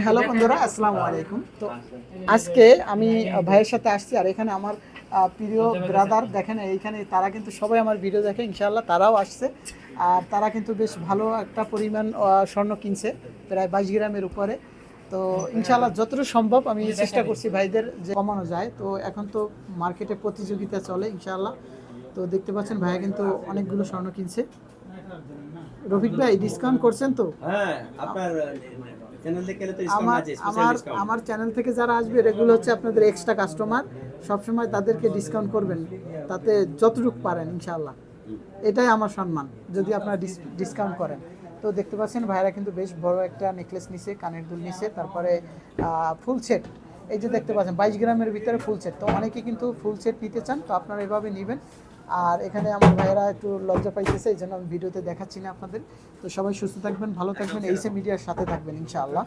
Hello বন্ধুরা, আসসালামু আলাইকুম। তো আজকে আমি ভাইয়ের সাথে আসছি, আর এখানে আমার প্রিয় ব্রাদার দেখেন, এইখানে তারা কিন্তু সবাই আমার ভিডিও দেখে, ইনশাআল্লাহ তারাও আসছে। আর তারা কিন্তু বেশ ভালো একটা পরিমাণ স্বর্ণ কিনছে, প্রায় 22 গ্রামের উপরে। তো ইনশাআল্লাহ যতটুকু সম্ভব আমি চেষ্টা করছি ভাইদের যে কমানো যায়। তো এখন তো মার্কেটে প্রতিযোগিতা চলে ইনশাআল্লাহ। তো দেখতে পাচ্ছেন ভাইয়া কিন্তু অনেকগুলো স্বর্ণ কিনছে। রফিক ভাই ডিসকাউন্ট করছেন তো? হ্যাঁ, আপনার চ্যানেল থেকে তো ডিসকাউন্ট আমার আছে, স্পেশাল আমার ডিসকাউন্ট। আমার চ্যানেল থেকে যারা আসবে এগুলো হচ্ছে আপনাদের এক্সট্রা কাস্টমার, সবসময় তাদেরকে ডিসকাউন্ট করবেন, তাতে যতটুকু পারেন ইনশাআল্লাহ। এটাই আমার সম্মান যদি আপনারা ডিসকাউন্ট করেন। তো দেখতে পাচ্ছেন ভাইরা কিন্তু বেশ বড় একটা নেকলেস নিছে, কানের দুল নিছে, তারপরে ফুল সেট। এই যে দেখতে পাচ্ছেন 22 গ্রামের ভিতরে ফুল সেট। তো অনেকে কিন্তু ফুল সেট নিতে চান, তো আপনারা এভাবে নেবেন। আর এখানে আমার ভাইয়েরা একটু লজ্জা পাইতেছে, এই জন্য আমি ভিডিওতে দেখাচ্ছি না আপনাদের। তো সবাই সুস্থ থাকবেন, ভালো থাকবেন, এইসে মিডিয়ার সাথে থাকবেন ইনশাআল্লাহ।